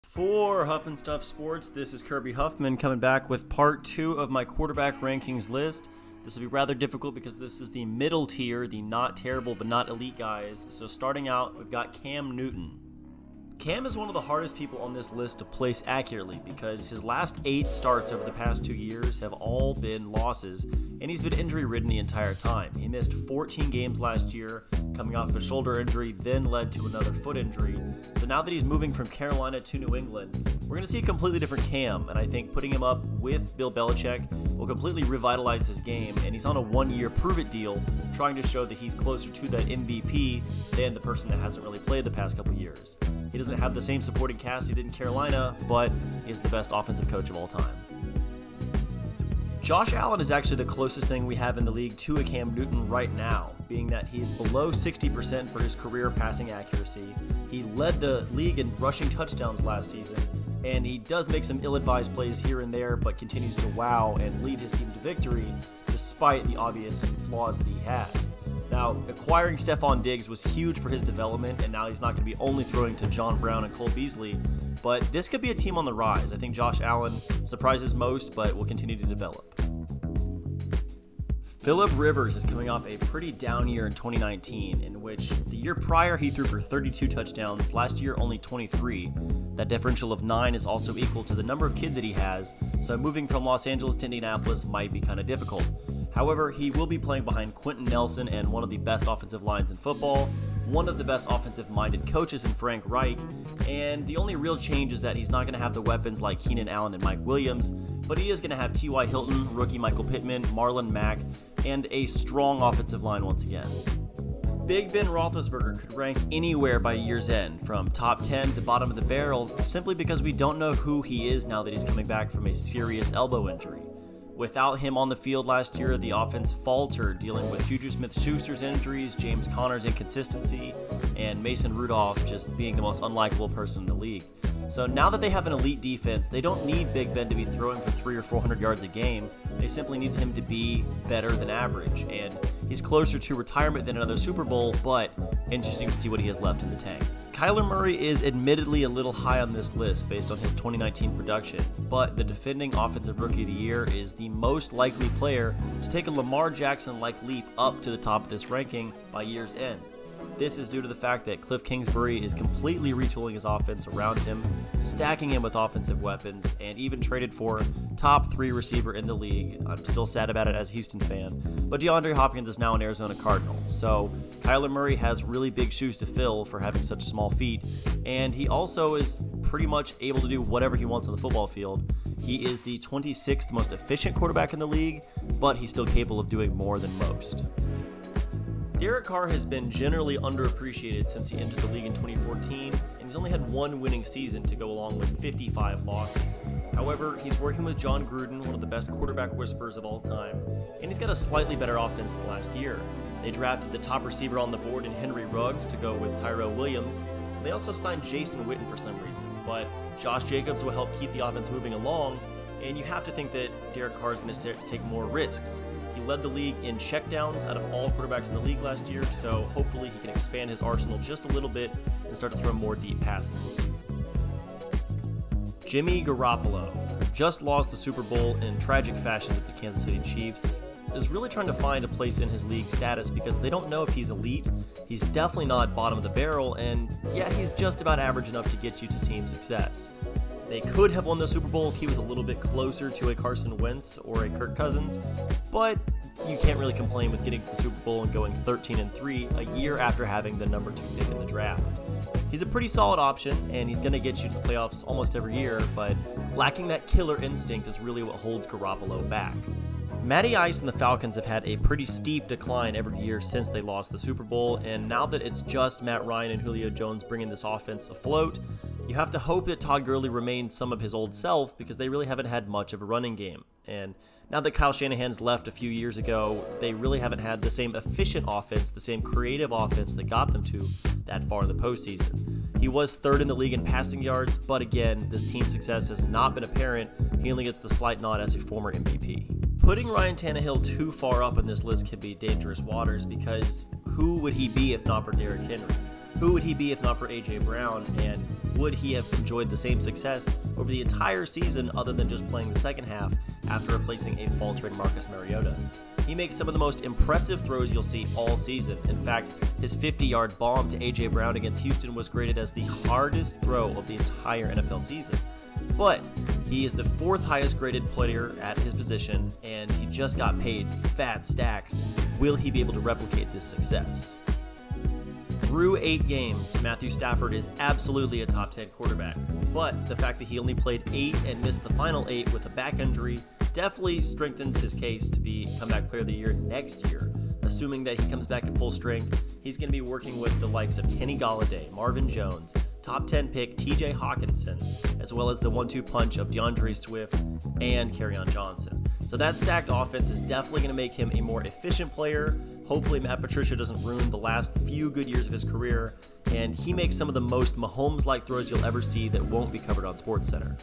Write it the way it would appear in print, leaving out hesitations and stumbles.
For Huff and Stuff Sports, this is Kirby Huffman coming back with part 2 of my quarterback rankings list. This will be rather difficult because this is the middle tier, the not terrible but not elite guys. So starting out, we've got Cam Newton. Cam is one of the hardest people on this list to place accurately because his last 8 starts over the past 2 years have all been losses, and he's been injury-ridden the entire time. He missed 14 games last year, coming off a shoulder injury, then led to another foot injury. So now that he's moving from Carolina to New England, we're going to see a completely different Cam, and I think putting him up with Bill Belichick will completely revitalize his game, and he's on a 1-year prove-it deal, trying to show that he's closer to that MVP than the person that hasn't really played the past couple years. He doesn't have the same supporting cast he did in Carolina, but is the best offensive coach of all time. Josh Allen is actually the closest thing we have in the league to a Cam Newton right now, being that he's below 60% for his career passing accuracy. He led the league in rushing touchdowns last season, and he does make some ill-advised plays here and there, but continues to wow and lead his team to victory despite the obvious flaws that he has. Now, acquiring Stephon Diggs was huge for his development, and now he's not going to be only throwing to John Brown and Cole Beasley, but this could be a team on the rise. I think Josh Allen surprises most, but will continue to develop. Phillip Rivers is coming off a pretty down year in 2019, in which the year prior he threw for 32 touchdowns, last year only 23. That differential of 9 is also equal to the number of kids that he has, so moving from Los Angeles to Indianapolis might be kind of difficult. However, he will be playing behind Quentin Nelson and one of the best offensive lines in football, one of the best offensive-minded coaches in Frank Reich, and the only real change is that he's not going to have the weapons like Keenan Allen and Mike Williams, but he is going to have T.Y. Hilton, rookie Michael Pittman, Marlon Mack, and a strong offensive line once again. Big Ben Roethlisberger could rank anywhere by year's end, from top 10 to bottom of the barrel, simply because we don't know who he is now that he's coming back from a serious elbow injury. Without him on the field last year, the offense faltered, dealing with Juju Smith-Schuster's injuries, James Conner's inconsistency, and Mason Rudolph just being the most unlikable person in the league. So now that they have an elite defense, they don't need Big Ben to be throwing for 300 or 400 yards a game. They simply need him to be better than average, and he's closer to retirement than another Super Bowl, but interesting to see what he has left in the tank. Kyler Murray is admittedly a little high on this list based on his 2019 production, but the defending Offensive Rookie of the Year is the most likely player to take a Lamar Jackson-like leap up to the top of this ranking by year's end. This is due to the fact that Cliff Kingsbury is completely retooling his offense around him, stacking him with offensive weapons, and even traded for top 3 receiver in the league. I'm still sad about it as a Houston fan, but DeAndre Hopkins is now an Arizona Cardinal, so Kyler Murray has really big shoes to fill for having such small feet, and he also is pretty much able to do whatever he wants on the football field. He is the 26th most efficient quarterback in the league, but he's still capable of doing more than most. Derek Carr has been generally underappreciated since he entered the league in 2014, and he's only had 1 winning season to go along with 55 losses. However, he's working with John Gruden, one of the best quarterback whisperers of all time, and he's got a slightly better offense than last year. They drafted the top receiver on the board in Henry Ruggs to go with Tyrell Williams. They also signed Jason Witten for some reason, but Josh Jacobs will help keep the offense moving along, and you have to think that Derek Carr is going to take more risks. He led the league in checkdowns out of all quarterbacks in the league last year, so hopefully he can expand his arsenal just a little bit and start to throw more deep passes. Jimmy Garoppolo just lost the Super Bowl in tragic fashion to the Kansas City Chiefs. Is really trying to find a place in his league status because they don't know if he's elite. He's definitely not bottom of the barrel, and yeah, he's just about average enough to get you to team success. They could have won the Super Bowl if he was a little bit closer to a Carson Wentz or a Kirk Cousins, but you can't really complain with getting to the Super Bowl and going 13-3 a year after having the number 2 pick in the draft. He's a pretty solid option, and he's going to get you to the playoffs almost every year, but lacking that killer instinct is really what holds Garoppolo back. Matty Ice and the Falcons have had a pretty steep decline every year since they lost the Super Bowl, and now that it's just Matt Ryan and Julio Jones bringing this offense afloat, you have to hope that Todd Gurley remains some of his old self because they really haven't had much of a running game. And now that Kyle Shanahan's left a few years ago, they really haven't had the same efficient offense, the same creative offense that got them to that far in the postseason. He was 3rd in the league in passing yards, but again, this team's success has not been apparent. He only gets the slight nod as a former MVP. Putting Ryan Tannehill too far up on this list could be dangerous waters because who would he be if not for Derrick Henry? Who would he be if not for A.J. Brown? And would he have enjoyed the same success over the entire season other than just playing the second half after replacing a faltering Marcus Mariota. He makes some of the most impressive throws you'll see all season. In fact, his 50-yard bomb to A.J. Brown against Houston was graded as the hardest throw of the entire NFL season. But he is the fourth highest graded player at his position, and he just got paid fat stacks. Will he be able to replicate this success? Through 8 games, Matthew Stafford is absolutely a top 10 quarterback, but the fact that he only played 8 and missed the final 8 with a back injury definitely strengthens his case to be Comeback Player of the Year next year. Assuming that he comes back at full strength, he's going to be working with the likes of Kenny Golladay, Marvin Jones, top 10 pick TJ Hawkinson, as well as the 1-2 punch of DeAndre Swift and Kerryon Johnson. So that stacked offense is definitely going to make him a more efficient player. Hopefully Matt Patricia doesn't ruin the last few good years of his career, and he makes some of the most Mahomes-like throws you'll ever see that won't be covered on SportsCenter.